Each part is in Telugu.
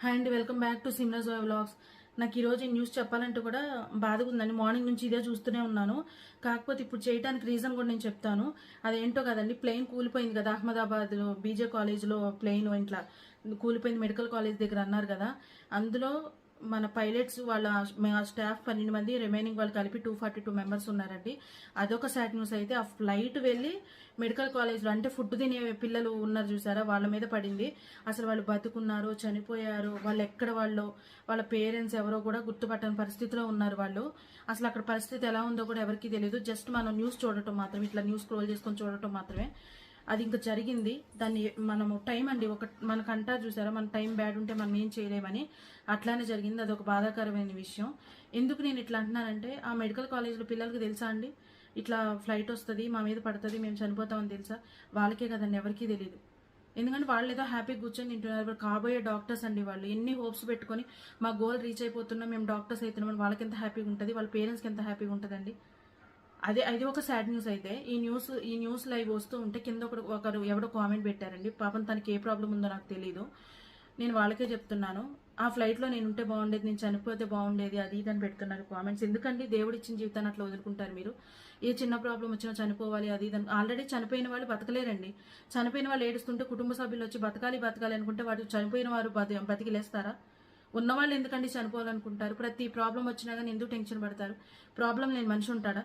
హాయ్ అండి, welcome back to Simra Joy vlogs. నాకు ఈరోజు ఈ న్యూస్ చెప్పాలంటే కూడా బాధగా ఉందండి. మార్నింగ్ నుంచి ఇదే చూస్తూనే ఉన్నాను. కాకపోతే ఇప్పుడు చేయడానికి రీజన్ కూడా నేను చెప్తాను. అదేంటో కదండి, ప్లేన్ కూలిపోయింది కదా అహ్మదాబాద్లో బీజే కాలేజ్లో ప్లేన్ ఇట్లా కూలిపోయింది. మెడికల్ కాలేజ్ దగ్గర అన్నారు కదా, అందులో మన పైలట్స్ వాళ్ళ స్టాఫ్ 12 మంది, రిమైనింగ్ వాళ్ళు కలిపి 242 మెంబర్స్ ఉన్నారండి. అదొక సాడ్ న్యూస్. అయితే ఆ ఫ్లైట్ వెళ్ళి మెడికల్ కాలేజ్లో అంటే ఫుడ్ తినే పిల్లలు ఉన్నారు చూసారా, వాళ్ళ మీద పడింది. అసలు వాళ్ళు బతుకున్నారో చనిపోయారో, వాళ్ళు ఎక్కడ వాళ్ళ పేరెంట్స్ ఎవరో కూడా గుర్తుపట్టని పరిస్థితిలో ఉన్నారు వాళ్ళు. అసలు అక్కడ పరిస్థితి ఎలా ఉందో కూడా ఎవరికీ తెలియదు. జస్ట్ మనం న్యూస్ చూడటం మాత్రమే, ఇట్లా న్యూస్ స్క్రోల్ చేసుకొని చూడటం మాత్రమే. అది ఇంకా జరిగింది. దాన్ని మనము టైం అండి, మనకంటా చూసారా, మన టైం బ్యాడ్ ఉంటే మనం ఏం చేయలేమని, అట్లానే జరిగింది. అదొక బాధాకరమైన విషయం. ఎందుకు నేను ఇట్లా అంటున్నానంటే, ఆ మెడికల్ కాలేజ్లో పిల్లలకి తెలుసా అండి ఇట్లా ఫ్లైట్ వస్తుంది మా మీద పడుతుంది మేము చనిపోతామని తెలుసా? వాళ్ళకే కదండి, ఎవరికీ తెలియదు. ఎందుకంటే వాళ్ళు ఏదో హ్యాపీగా కూర్చొని తింటున్నారు. కాబోయే డాక్టర్స్ అండి వాళ్ళు. ఎన్ని హోప్స్ పెట్టుకొని మా గోల్ రీచ్ అయిపోతున్నాం, మేము డాక్టర్స్ అవుతున్నామని వాళ్ళకి ఎంత హ్యాపీగా ఉంటుంది, వాళ్ళ పేరెంట్స్కి ఎంత హ్యాపీగా ఉంటుందండి. అది ఒక సాడ్ న్యూస్. అయితే ఈ న్యూస్ లైవ్ వస్తూ ఉంటే కింద ఒకరు ఎవడో కామెంట్ పెట్టారండి. పాపం తనకి ఏ ప్రాబ్లం ఉందో నాకు తెలీదు. నేను వాళ్ళకే చెప్తున్నాను, ఆ ఫ్లైట్లో నేను ఉంటే బాగుండేది, నేను చనిపోతే బాగుండేది, అది ఇది అని పెడుతున్నారు కామెంట్స్. ఎందుకండి దేవుడు ఇచ్చిన జీవితాన్ని అట్లా వదులుకుంటారు మీరు? ఏ చిన్న ప్రాబ్లం వచ్చినా చనిపోవాలి అది ఇది. ఆల్రెడీ చనిపోయిన వాళ్ళు బతకలేరండి. చనిపోయిన వాళ్ళు ఏడుస్తుంటే కుటుంబ సభ్యులు వచ్చి బతకాలి అనుకుంటే వాడు చనిపోయిన వారు బతికిలేస్తారా? ఉన్నవాళ్ళు ఎందుకండి చనిపోవాలనుకుంటారు? ప్రతి ప్రాబ్లం వచ్చినా కానీ ఎందుకు టెన్షన్ పడతారు? ప్రాబ్లం లేని మనిషి ఉంటాడా?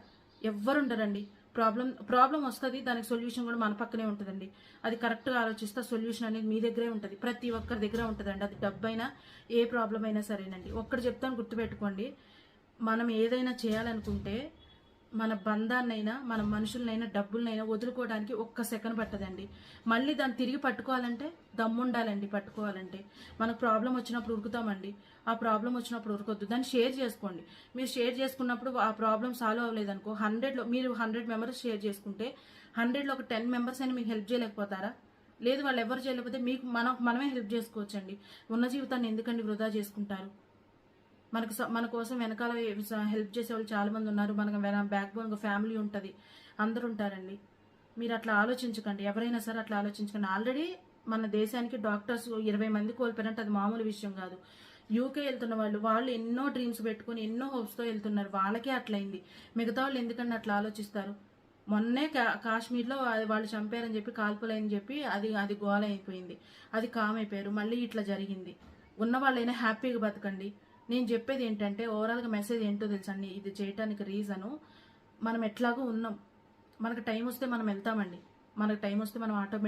ఎవ్వరు ఉండరండి. ప్రాబ్లం వస్తుంది, దానికి సొల్యూషన్ కూడా మన పక్కనే ఉంటుందండి. అది కరెక్ట్గా ఆలోచిస్తే సొల్యూషన్ అనేది మీ దగ్గరే ఉంటుంది, ప్రతి ఒక్కరి దగ్గర ఉంటుందండి. అది డబ్బైనా ఏ ప్రాబ్లం అయినా సరేనండి. ఒక్కటి చెప్తాను, గుర్తుపెట్టుకోండి. మనం ఏదైనా చేయాలనుకుంటే మన బంధాన్నైనా మన మనుషులనైనా డబ్బులనైనా వదులుకోవడానికి ఒక్క సెకండ్ పట్టదండి. మళ్ళీ దాన్ని తిరిగి పట్టుకోవాలంటే దమ్ముండాలండి. పట్టుకోవాలంటే మనకు ప్రాబ్లం వచ్చినప్పుడు ఉరుకుతామండి, ఆ ప్రాబ్లం వచ్చినప్పుడు ఉరకొద్దు. దాన్ని షేర్ చేసుకోండి. మీరు షేర్ చేసుకున్నప్పుడు ఆ ప్రాబ్లం సాల్వ్ అవ్వలేదనుకో, 100లో మీరు 100 మెంబర్స్ షేర్ చేసుకుంటే 100లో ఒక 10 మెంబర్స్ అయినా మీకు హెల్ప్ చేయలేకపోతారా? లేదు, వాళ్ళు ఎవరు చేయలేకపోతే మీకు మనమే హెల్ప్ చేసుకోవచ్చండి. ఉన్న జీవితాన్ని ఎందుకండి వృధా చేసుకుంటారు? మన కోసం వెనకాల హెల్ప్ చేసే వాళ్ళు చాలా మంది ఉన్నారు. మనకు బ్యాక్ బోన్ ఫ్యామిలీ ఉంటుంది, అందరు ఉంటారండి. మీరు అట్లా ఆలోచించకండి, ఎవరైనా సరే అట్లా ఆలోచించకండి. ఆల్రెడీ మన దేశానికి డాక్టర్స్ 20 మంది కోల్పోయినట్టు అది మామూలు విషయం కాదు. యూకే వెళ్తున్న వాళ్ళు ఎన్నో డ్రీమ్స్ పెట్టుకుని ఎన్నో హోప్స్తో వెళ్తున్నారు. వాళ్ళకే అట్లయింది. మిగతా వాళ్ళు ఎందుకంటే అట్లా ఆలోచిస్తారు? మొన్నే కాశ్మీర్లో వాళ్ళు చంపారని చెప్పి, కాల్పులని చెప్పి అది గోల అయిపోయింది. అది కామ్ అయిపోయారు. మళ్ళీ ఇట్లా జరిగింది. ఉన్న వాళ్ళైనా హ్యాపీగా బతకండి. నేను చెప్పేది ఏంటంటే, ఓవరాల్గా మెసేజ్ ఏంటో తెలుసండి, ఇది చేయటానికి రీజను మనం ఎట్లాగో ఉన్నాం. మనకు టైం వస్తే మనం వెళ్తామండి. మనకు టైం వస్తే మనం ఆటోమేటిక్